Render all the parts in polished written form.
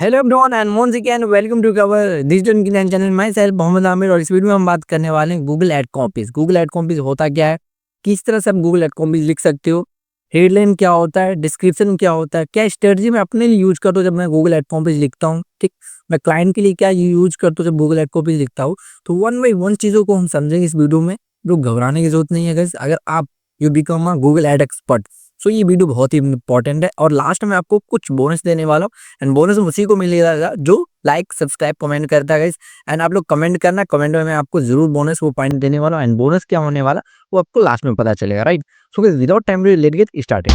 Hello everyone and once again welcome to cover digital Gyan channel. Myself Mohammad Aamir और इस video में हम बात करने वाले हैं Google ad copies. Google ad copies होता क्या है, किस तरह से आप गूगल एड कॉपीज लिख सकते हो, हेडलाइन क्या होता है, डिस्क्रिप्शन क्या होता है, क्या स्ट्रेटजी मैं अपने लिए यूज करता हूँ जब मैं गूगल एड कॉपीज लिखता हूँ। ठीक, मैं क्लाइंट के लिए क्या यूज करता हूँ जब गूगल एड कॉपीज लिखता हूँ। तो वन बाई वन चीज़ों को हम समझेंगे इस वीडियो में। जो घबराने की जरूरत नहीं है guys, अगर आप you become a Google ad expert. So ये वीडियो बहुत ही इंपॉर्टेंट है और लास्ट में आपको कुछ बोनस देने वाला हूँ एंड बोनस उसी को मिलेगा जो लाइक सब्सक्राइब कमेंट करता है गाइस। एंड आप लोग कमेंट करना, कमेंट में मैं आपको जरूर बोनस वो पॉइंट देने वाला हूँ एंड बोनस क्या होने वाला वो आपको लास्ट में पता चलेगा, right. So guys without time let get started.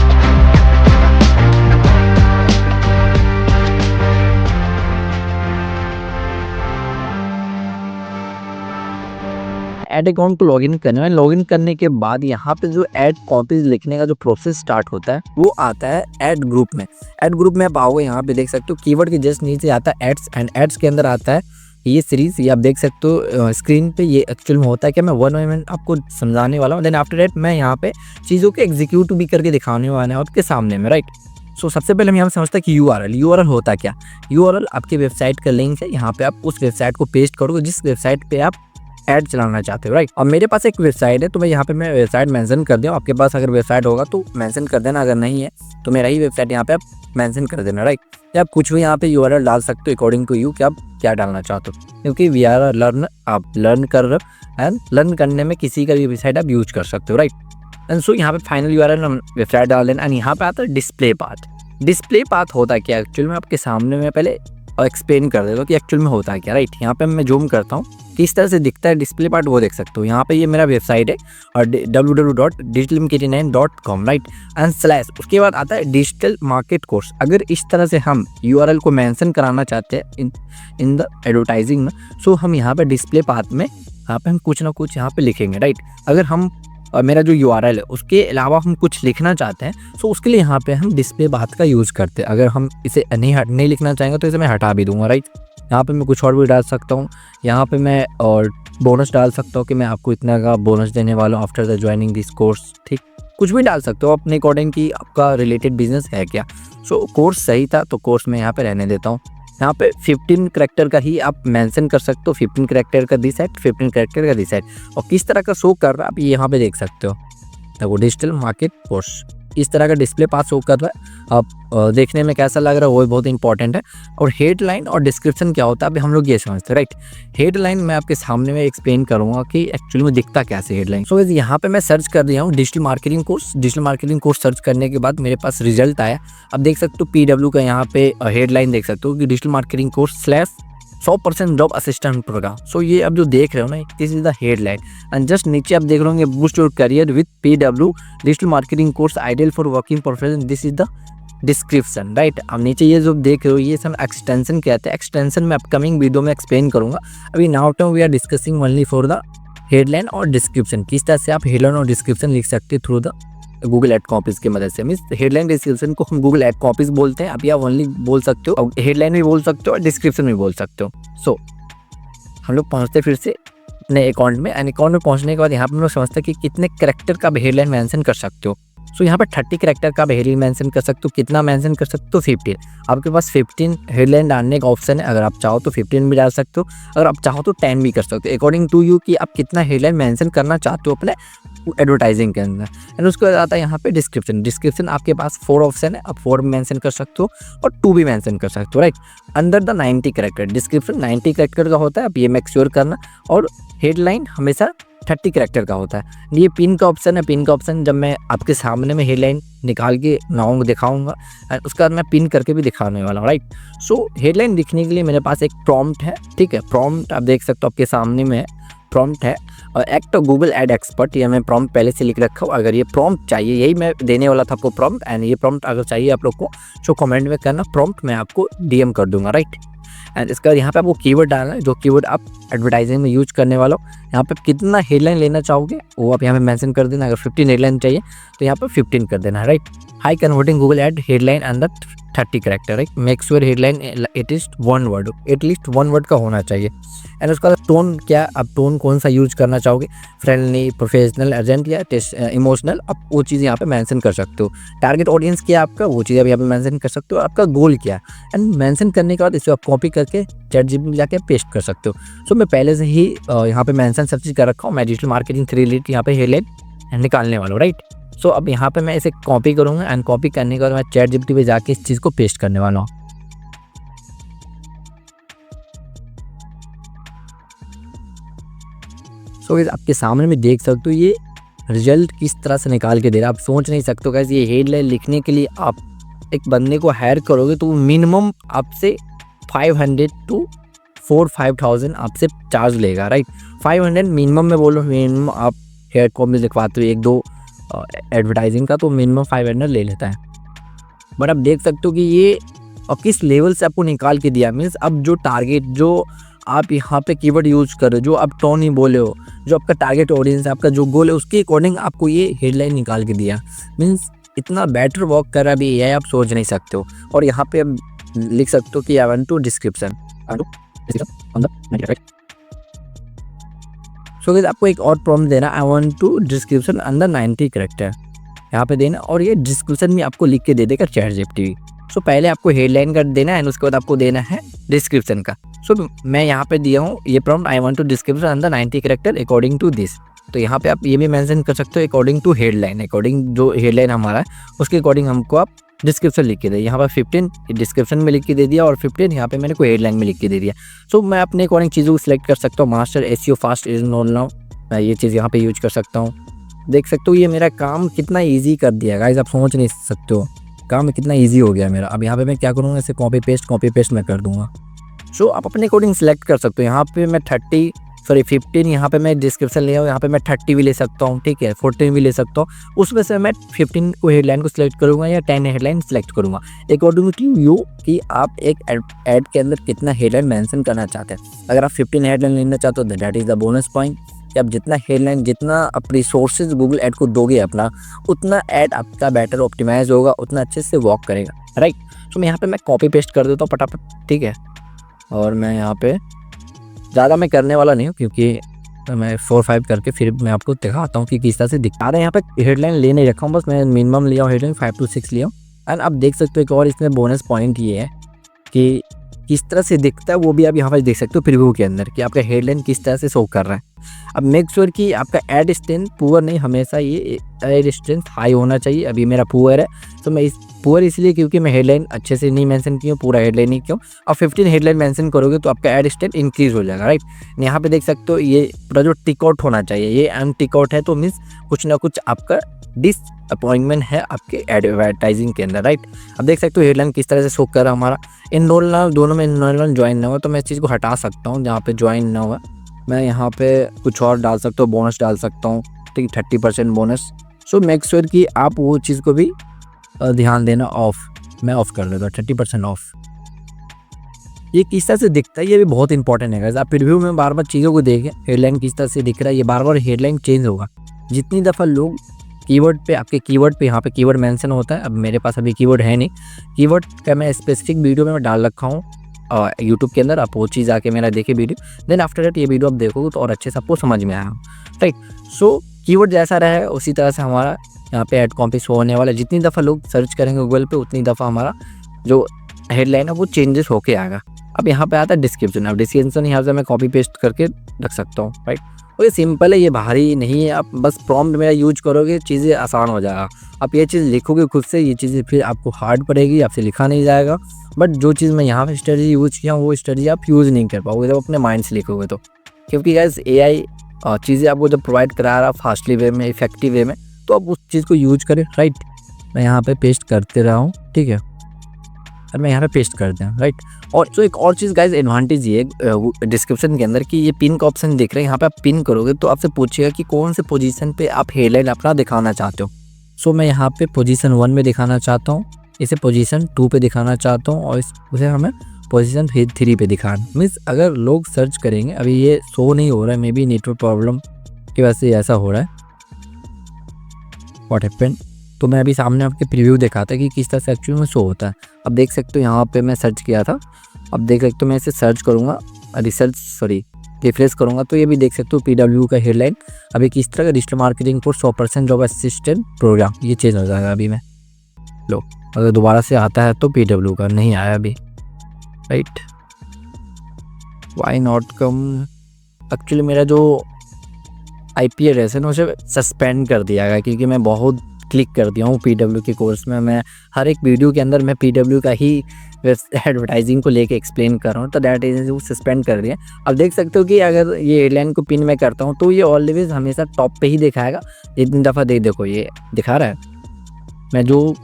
Ad account को लॉगिन करना है। लॉगिन करने के बाद यहाँ पे जो एड कॉपीज लिखने का जो प्रोसेस स्टार्ट होता है वो आता है एड ग्रुप में। एड ग्रुप में आप आओगे, यहाँ पे देख सकते हो कीवर्ड के जस्ट नीचे आता है एड्स एंड एड्स के अंदर आता है ये सीरीज। ये आप देख सकते हो स्क्रीन पे। ये एक्चुअल में होता है क्या, मैं वन बाय वन आपको समझाने वाला हूँ। देन आफ्टर दैट मैं यहाँ पे चीज़ों को एग्जीक्यूट भी करके दिखाने वाला है आपके सामने में, राइट। सो सबसे पहले हम यहाँ समझते हैं कि यूआरएल होता क्या। यूआरएल आपकी वेबसाइट का लिंक है। यहाँ पे आप उस वेबसाइट को पेस्ट करोगे जिस वेबसाइट पे आप ऐड चलाना चाहते हो, राइट। अब मेरे पास एक वेबसाइट है तो मैं यहाँ पे मैं वेबसाइट मेंशन कर दिया। आपके पास अगर वेबसाइट होगा तो मेंशन कर देना, अगर नहीं है तो मेरा ही वेबसाइट यहाँ पे आप मेंशन कर देना, राइट। या आप कुछ भी यहाँ पे यूआरएल डाल सकते हो अकॉर्डिंग टू यू कि आप क्या डालना चाहते हो, क्योंकि वी आर लर्न, आप लर्न कर रहे हो एंड लर्न करने में किसी का भी वेबसाइट आप यूज कर सकते हो, राइट। एंड सो यहाँ पे फाइनल यूआरएल हम वेबसाइट डाल देना एंड यहाँ पे आता है डिस्प्ले पाथ। डिस्प्ले पाथ होता है क्या एक्चुअल में, आपके सामने में पहले एक्सप्लेन कर देता हूँ कि एक्चुअल में होता है क्या, राइट। यहाँ पे मैं जूम करता हूँ किस तरह से दिखता है डिस्प्ले पार्ट, वो देख सकते हो। यहाँ पे ये मेरा वेबसाइट है और www.digitalmarketing9.com, राइट एंड स्लैश, उसके बाद आता है डिजिटल मार्केट कोर्स। अगर इस तरह से हम यूआरएल को मेंशन कराना चाहते हैं इन द एडवर्टाइजिंग में, सो हम यहाँ पे डिस्प्ले पार्ट में यहाँ पे हम कुछ ना कुछ यहाँ पे लिखेंगे, राइट। अगर हम मेरा जो यूआरएल है उसके अलावा हम कुछ लिखना चाहते हैं सो उसके लिए यहाँ पे हम डिस्प्ले बात का यूज़ करते हैं। अगर हम इसे नहीं लिखना चाहेंगे तो इसे मैं हटा भी दूंगा, राइट। यहाँ पे मैं कुछ और भी डाल सकता हूँ। यहाँ पे मैं और बोनस डाल सकता हूँ कि मैं आपको इतना का बोनस देने वाला हूँ after the joining this course. ठीक, कुछ भी डाल सकते हो अपने अकॉर्डिंग कि आपका रिलेटेड बिजनेस है क्या। सो कोर्स सही था तो कोर्स मैं यहाँ पे रहने देता हूँ। यहाँ पे 15 करैक्टर का ही आप मेंशन कर सकते हो, 15 करैक्टर का दिस साइड, 15 करैक्टर का दिस साइड, और किस तरह का शो कर रहा है आप ये यहाँ पे देख सकते हो। देखो डिजिटल मार्केट कोर्स इस तरह का डिस्प्ले पास शो कर रहा है। अब देखने में कैसा लग रहा है वो भी बहुत इंपॉर्टेंट है। और हेडलाइन और डिस्क्रिप्शन क्या होता है अभी हम लोग ये समझते हैं, राइट। हेडलाइन मैं आपके सामने में एक्सप्लेन करूंगा कि एक्चुअली में दिखता कैसे हेडलाइन। सो यहाँ पे मैं सर्च कर दिया हूँ digital marketing course. Digital marketing course search करने के बाद मेरे पास रिजल्ट आया। अब देख सकते हो PW का यहाँ पे हेडलाइन देख सकते हो कि digital marketing course slash 100% job assistant program. So ये अब जो देख रहे हो ना, this is the headline and just नीचे आप देख रहे होंगे boost your career with PW digital marketing course ideal for working professional, this is the description, right. अब नीचे ये जो देख रहे हो ये सब एक्सटेंशन कहते हैं। एक्सटेंशन में अपकमिंग वीडियो में एक्सप्लेन करूंगा। अभी now time we are discussing only for the headline और डिस्क्रिप्शन, किस तरह से आप हेडलाइन और डिस्क्रिप्शन लिख सकते हैं through the Google ad copies की मदद से। मीन्स हेडलाइन डिस्क्रिप्शन को हम गूगल एड कॉपीज बोलते हैं। अभी आप ओनली बोल सकते हो, हेडलाइन भी बोल सकते हो और डिस्क्रिप्शन भी बोल सकते हो। सो हम लोग पहुंचते फिर से अपने अकाउंट में एंड अकाउंट में पहुंचने के बाद यहाँ पे हम लोग समझते हैं कि कितने करैक्टर का हेडलाइन मेंशन कर सकते हो। सो यहाँ पे 30 करैक्टर का हेडलाइन मेंशन कर सकते हो। कितना मेंशन कर सकते हो, 15। आपके पास 15 हेडलाइन डालने का ऑप्शन है। अगर आप चाहो तो 15 भी डाल सकते हो, अगर आप चाहो तो 10 भी कर सकते हो, अकॉर्डिंग टू यू कि आप कितना हेडलाइन मेंशन करना चाहते हो अपने एडवर्टाइजिंग के अंदर। एंड उसके बाद आता है यहाँ पे डिस्क्रिप्शन। डिस्क्रिप्शन आपके पास 4 ऑप्शन है, आप 4 मेंशन कर सकते हो और 2 भी मेंशन कर सकते हो, right. Under the 90 character description 90 character का होता है, आप ये मेक श्योर करना। और हेडलाइन हमेशा 30 करैक्टर का होता है। ये पिन का ऑप्शन है। पिन का ऑप्शन जब मैं आपके सामने में हेडलाइन निकाल के दिखाऊंगा एंड उसके बाद मैं पिन करके भी दिखाने वाला हूँ, राइट। सो हेडलाइन दिखने के लिए मेरे पास एक प्रॉम्प्ट है, ठीक है। प्रॉम्प्ट आप देख सकते हो आपके सामने में प्रॉम्प्ट है और एक्ट गूगल एड एक्सपर्ट, ये मैं प्रॉम्प्ट पहले से लिख रखा हूँ। अगर ये प्रॉम्प्ट चाहिए, यही मैं देने वाला था आपको प्रॉम्प्ट, एंड ये प्रॉम्प्ट अगर चाहिए आप लोग को तो कमेंट में करना, प्रॉम्प्ट मैं आपको DM कर दूंगा, राइट। एंड इसका यहाँ पे आपको कीवर्ड डालना है, जो कीवर्ड आप एडवर्टाइजिंग में यूज करने वाला हो। यहाँ पे कितना हेडलाइन लेना चाहोगे वो आप यहाँ पे मेंशन कर देना। अगर 15 हेडलाइन चाहिए तो यहाँ पे 15 कर देना है, right. High converting Google ad headline and the 30 character, right. Make sure headline at least one word का होना चाहिए। एंड उसका टोन क्या, आप टोन कौन सा यूज करना चाहोगे, फ्रेंडली, प्रोफेशनल, अर्जेंट या इमोशनल, आप वो चीज़ यहाँ पे मेंशन कर सकते हो। टारगेट ऑडियंस क्या है आपका, वो चीज़ आप यहाँ पे मेंशन कर सकते हो। आपका गोल क्या है, एंड मेंशन करने के बाद इसे आप कॉपी करके ChatGPT में जाके पेस्ट कर सकते हो। सो मैं पहले से ही यहाँ पे मेंशन सब चीज़ कर रखा हूँ। मैं डिजिटल मार्केटिंग 3 रिलेटेड यहाँ पे हेडलाइन निकालने वाला हूँ, राइट। सो अब यहाँ पे मैं इसे कॉपी करूँगा एंड कॉपी करने के बाद मैं ChatGPT पे जाके इस चीज़ को पेस्ट करने वाला हूँ। सो गाइस आपके सामने में देख सकते हो ये रिजल्ट किस तरह से निकाल के दे रहा है। आप सोच नहीं सकते हो गाइस, ये हेडलाइन लिखने के लिए आप एक बंदे को हायर करोगे तो मिनिमम आपसे 500 to 4-5,000 आपसे चार्ज लेगा, राइट। 500 मिनिमम में बोलो, मिनिमम आप हेयर कॉपी लिखवाते हो 1-2 एडवर्टाइजिंग का तो मिनिमम 500 ले लेता है। बट आप देख सकते हो कि ये किस लेवल से आपको निकाल के दिया। मीन्स अब जो टारगेट, जो आप यहाँ पे कीवर्ड यूज कर रहे हो, जो आप टोन ही बोले हो, जो आपका टारगेट ऑडियंस है, आपका जो गोल है, उसके अकॉर्डिंग आपको ये हेडलाइन निकाल के दिया। मीन्स इतना बेटर वर्क कर रहा है अभी ये आप सोच नहीं सकते हो। और यहाँ पे आप लिख सकते हो कि I want to description on the. So guys आपको एक और प्रॉम्प्ट देना, I want to description under 90 character यहाँ पे देना, और ये डिस्क्रिप्शन में आपको लिख के दे देगा ChatGPT। सो पहले आपको हेडलाइन कर देना है एंड उसके बाद आपको देना है डिस्क्रिप्शन का। सो मैं यहाँ पे दिया हूँ ये prompt, I want to description under 90 character according to this. तो यहाँ पे आप ये भी मेंशन कर सकते हो अकॉर्डिंग टू हेडलाइन, अकॉर्डिंग जो हेडलाइन हमारा है उसके अकॉर्डिंग हमको आप डिस्क्रिप्शन लिख के दे। यहाँ पर 15 डिस्क्रिप्शन में लिख के दे दिया और 15 यहाँ पे मैंने कोई हेडलाइन में लिख के दे दिया। सो मैं अपने अकॉर्डिंग चीज़ों को सिलेक्ट कर सकता हूँ। Master SEO fast is not now, मैं ये चीज़ यहाँ पे यूज कर सकता हूँ। देख सकते हो ये मेरा काम कितना ईजी कर दिया गाइस, आप सोच नहीं सकते हो काम कितना ईजी हो गया मेरा। अब यहाँ पे मैं क्या करूँगा, इसे कॉपी पेस्ट मैं कर दूँगा। सो आप अपने अकॉर्डिंग सिलेक्ट कर सकते हो। यहाँ पे मैं 15 यहाँ पे मैं डिस्क्रिप्शन ले आऊँ, यहाँ पे मैं 30 भी ले सकता हूँ, ठीक है, 14 भी ले सकता हूँ। उसमें से मैं 15 को हेडलाइन को सिलेक्ट करूँगा या 10 हेडलाइन सेलेक्ट करूँगा अकॉर्डिंग टू यू कि आप एक एड के अंदर कितना हेडलाइन मेंशन करना चाहते हैं। अगर आप 15 हेडलाइन लेना चाहते हो that is the bonus point कि आप जितना हेडलाइन, जितना आप रिसोर्सेज गूगल ऐड को दोगे अपना, उतना ऐड आपका बेटर ऑप्टिमाइज होगा, उतना अच्छे से वर्क करेगा, राइट। तो मैं यहाँ पे मैं कॉपी पेस्ट कर देता हूँ फटाफट, ठीक है। और मैं यहाँ पे ज़्यादा मैं करने वाला नहीं हूँ क्योंकि मैं 4-5 करके फिर मैं आपको दिखाता हूँ कि किस तरह से दिखा रहे हैं। यहाँ पे हेडलाइन ले नहीं रखा हूँ, बस मैं मिनिमम लिया हूँ हेडलाइन 5 to 6 लिया हूँ। एंड आप देख सकते हो एक और इसमें बोनस पॉइंट ये है कि किस तरह से दिखता है, वो भी आप यहाँ पर देख सकते हो प्रीव्यू के अंदर कि आपका हेडलाइन किस तरह से शो कर रहा है। अब मेक श्योर कि आपका एड स्ट्रेंथ पुअर नहीं, हमेशा ये एड स्ट्रेंथ हाई होना चाहिए। अभी मेरा पुअर है, तो मैं इस पुअर इसलिए क्योंकि मैं हेडलाइन अच्छे से नहीं मेंशन की हूँ, पूरा हेडलाइन नहीं क्यों। अब 15 हेडलाइन मेंशन करोगे तो आपका एड स्ट्रेंथ इंक्रीज हो जाएगा, राइट। यहाँ पे देख सकते हो ये पूरा जो टिकआउट होना चाहिए, ये अनटिकआउट है, तो मीन्स कुछ ना कुछ आपका डिसअपॉइंटमेंट है आपके एडवर्टाइजिंग के अंदर, राइट। अब देख सकते हो हेडलाइन किस तरह से शो कर रहा है हमारा। इनरोल ना, दोनों में इनरोल ज्वाइन ना हुआ, तो मैं इस चीज़ को हटा सकता हूँ जहाँ पे ज्वाइन ना हुआ। मैं यहाँ पे कुछ और डाल सकता हूँ, बोनस डाल सकता हूँ, ठीक, 30% बोनस। सो मेक श्योर कि आप वो चीज़ को भी ध्यान देना। ऑफ, मैं ऑफ कर देता हूँ, 30% ऑफ। ये किस तरह से दिखता है ये भी बहुत इंपॉर्टेंट है गाइस। आप प्रीव्यू में बार बार चीज़ों को देखें, हेडलाइन किस तरह से दिख रहा है, ये बार बार हेडलाइन चेंज होगा। जितनी दफ़ा लोग कीवर्ड पे, आपके कीवर्ड पे यहाँ पे कीवर्ड मेंशन होता है। अब मेरे पास अभी कीवर्ड है नहीं, कीवर्ड का मैं स्पेसिफिक वीडियो में मैं डाल रखा हूँ यूट्यूब के अंदर, आप वो चीज़ आके मेरा देखिए वीडियो। देन आफ्टर दैट ये वीडियो आप देखोगे तो और अच्छे से आपको समझ में आया, राइट। सो कीवर्ड जैसा रहे उसी तरह से हमारा यहाँ पे ऐड कॉपी शो होने वाला है। जितनी दफ़ा लोग सर्च करेंगे गूगल पे उतनी दफ़ा हमारा जो हेडलाइन है वो चेंजेस होके आएगा। अब यहाँ पे आता है डिस्क्रिप्शन। अब डिस्क्रिप्शन यहाँ से मैं कॉपी पेस्ट करके रख सकता हूँ, राइट। और ये सिंपल है, ये भारी नहीं है। आप बस प्रॉम्प्ट मेरा यूज करोगे चीज़ें आसान हो जाएगा। आप ये चीज़ लिखोगे खुद से, ये चीज़ें फिर आपको हार्ड पड़ेगी, आपसे लिखा नहीं जाएगा। बट जो चीज़ मैं यहाँ पे स्ट्रेटजी यूज किया वो स्ट्रेटजी आप यूज़ नहीं कर पाओगे जब अपने माइंड से लिखोगे तो। क्योंकि गाइस AI चीज़ें आपको जब प्रोवाइड करा रहा फास्टली वे में, इफेक्टिव वे में, तो आप उस चीज़ को यूज करें, राइट। मैं यहाँ पे पेस्ट करते रहा हूँ, ठीक है, और मैं यहाँ पे पेस्ट करते हैं, राइट। और तो एक और चीज़ गाइस एडवांटेज ये है डिस्क्रिप्शन के अंदर कि ये पिन का ऑप्शन दिख रहा है, यहाँ पे आप पिन करोगे तो आपसे पूछेगा कि कौन से पोजीशन पे आप हेडलाइन अपना दिखाना चाहते हो। सो मैं यहाँ पे पोजीशन 1 में दिखाना चाहता हूँ, इसे पोजीशन 2 पे दिखाना चाहता हूँ, और उसे हमें पोजीशन 3 पे दिखाना। मीन्स अगर लोग सर्च करेंगे, अभी ये शो नहीं हो रहा है, मे बी नेटवर्क प्रॉब्लम की वजह से ऐसा हो रहा है। व्हाट हैपेंड, तो मैं अभी सामने आपके प्रीव्यू देखा था कि किस तरह से एक्चुअली में शो होता है। अब देख सकते हो यहाँ पे मैं सर्च किया था, अब देख सकते हो मैं इसे सर्च करूँगा, रिफ्रेश करूँगा तो ये भी देख सकते हो PW का हेडलाइन अभी किस तरह का digital marketing for 100% job assistant program, ये चेंज हो जाएगा अभी में। लो अगर दोबारा से आता है तो PW का नहीं आया अभी, right, why not come. Actually मेरा जो IP एड्रेस है ना उसे सस्पेंड कर दिया गया क्योंकि मैं बहुत क्लिक कर दिया हूँ PW के कोर्स में। मैं हर एक वीडियो के अंदर मैं PW का ही एडवर्टाइजिंग को लेके एक्सप्लेन कर रहा हूँ, तो दैट इज वो सस्पेंड कर दिया। अब देख सकते हो कि अगर ये हेडलाइन को पिन में करता हूँ तो ये ऑलवेज हमेशा टॉप पे ही दिखाएगा। जितनी दफ़ा देखो ये दिखा रहा है, मैं जो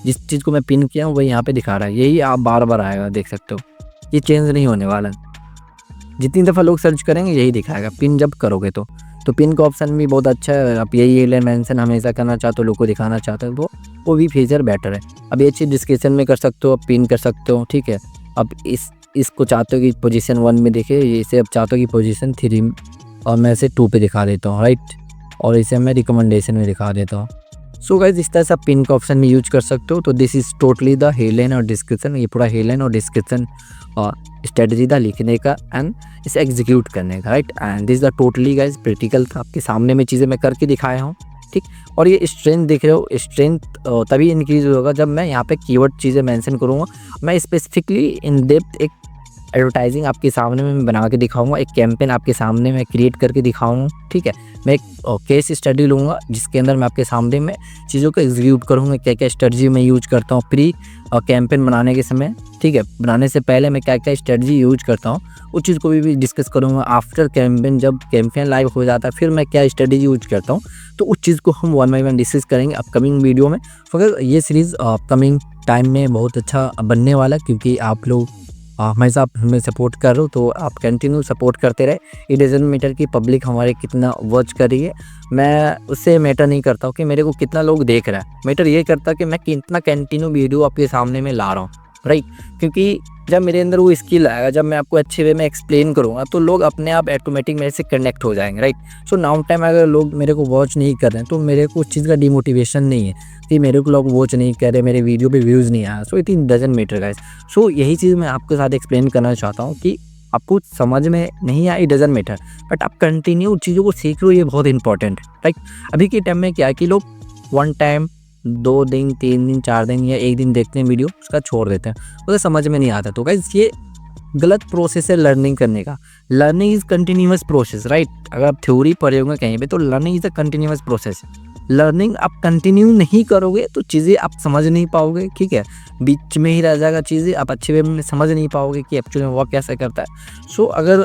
जिस चीज़ को मैं पिन किया हूँ वही यहाँ पे दिखा रहा है, यही आप बार बार आएगा, देख सकते हो ये चेंज नहीं होने वाला। जितनी दफ़ा लोग सर्च करेंगे यही दिखाएगा पिन जब करोगे तो पिन का ऑप्शन भी बहुत अच्छा है। आप यही हेडलाइन मेंशन हमेशा करना चाहते हो, लोग को दिखाना चाहते हो तो वो भी फीचर बेटर है। अब ये चीज़ डिस्क्रिप्शन में कर सकते हो, आप पिन कर सकते हो, ठीक है। अब इसको चाहते हो कि पोजीशन 1 में दिखे, इसे अब चाहते हो कि पोजीशन 3 और मैं इसे 2 पे दिखा देता हूँ, राइट, और इसे मैं रिकमेंडेशन में दिखा देता हूँ। सो गाइस इस तरह से आप पिन का ऑप्शन में यूज कर सकते हो। तो this is totally the headline और डिस्क्रिप्शन, ये पूरा हेडलाइन और डिस्क्रिप्शन और स्ट्रेटजी था लिखने का एंड इसे एग्जीक्यूट करने का, right. And this the totally guys practical था, आपके सामने में चीज़ें मैं करके दिखाया हूँ, ठीक। और ये स्ट्रेंथ देख रहे हो, स्ट्रेंथ तभी इंक्रीज होगा जब मैं यहाँ पे कीवर्ड चीज़ें मेंशन करूँगा। मैं स्पेसिफिकली इन डेप्थ एक एडवर्टाइजिंग आपके सामने में बना के दिखाऊंगा, एक कैंपेन आपके सामने में क्रिएट करके दिखाऊंगा, ठीक है। मैं एक केस स्टडी लूँगा जिसके अंदर मैं आपके सामने में चीज़ों को एग्जीक्यूट करूँगा, क्या क्या स्ट्रेटजी मैं यूज करता हूँ प्री कैंपेन बनाने के समय, ठीक है। बनाने से पहले मैं क्या क्या स्ट्रेटजी यूज करता हूँ उस चीज़ को भी डिस्कस करूँगा। आफ्टर कैंपेन जब कैंपेन लाइव हो जाता है फिर मैं क्या स्ट्रेटजी यूज करता हूँ, तो उस चीज़ को हम 1 बाय 1 डिस्कस करेंगे अपकमिंग वीडियो में। अगर ये सीरीज़ अपकमिंग टाइम में बहुत अच्छा बनने वाला क्योंकि आप लोग हमेशा आप हमें सपोर्ट कर रहे हो, तो आप कंटिन्यू सपोर्ट करते रहे। इट डजंट मैटर कि पब्लिक हमारे कितना वॉच कर रही है, मैं उससे मैटर नहीं करता हूँ कि मेरे को कितना लोग देख रहा है। मैटर ये करता कि मैं कितना कंटिन्यू वीडियो आपके सामने में ला रहा हूँ, राइट। क्योंकि जब मेरे अंदर वो स्किल आएगा, जब मैं आपको अच्छे वे में एक्सप्लेन करूँगा तो लोग अपने आप ऑटोमेटिक मेरे से कनेक्ट हो जाएंगे, राइट। सो नाउ टाइम अगर लोग मेरे को वॉच नहीं कर रहे हैं तो मेरे को उस चीज़ का डिमोटिवेशन नहीं है कि मेरे को लोग वॉच नहीं कर रहे, मेरे वीडियो पे व्यूज़ नहीं आया। So it doesn't matter guys. So यही चीज़ मैं आपके साथ एक्सप्लेन करना चाहता हूँ कि आपको समझ में नहीं आया, इट डजंट मैटर, बट आप कंटिन्यू चीज़ों को सीख लो, ये बहुत इंपॉर्टेंट है, राइट। अभी के टाइम में क्या है कि लोग 1 टाइम 2 दिन 3 दिन 4 दिन या 1 दिन देखते हैं वीडियो, उसका छोड़ देते हैं, उसे समझ में नहीं आता। तो गाइस ये गलत प्रोसेस है लर्निंग करने का। Learning is continuous process, right. अगर आप थ्योरी पढ़े होंगे कहीं पे तो learning is a continuous process. Learning आप कंटिन्यू नहीं करोगे तो चीज़ें आप समझ नहीं पाओगे, ठीक है। बीच में ही रह जाएगा चीज़ें, आप अच्छे वे में समझ नहीं पाओगे कि एक्चुअली में वो कैसे करता है। सो अगर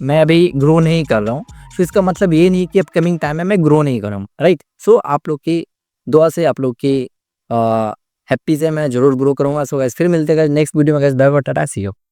मैं अभी ग्रो नहीं कर रहा हूँ तो इसका मतलब ये नहीं कि अपकमिंग टाइम में मैं ग्रो नहीं कर रहा हूँ, राइट। सो आप लोग की दुआ से, आप लोग की हैप्पी से मैं ज़रूर ग्रो करूँगा। सो गाइस फिर मिलते हैं नेक्स्ट वीडियो में guys, bye bye, tata, see you.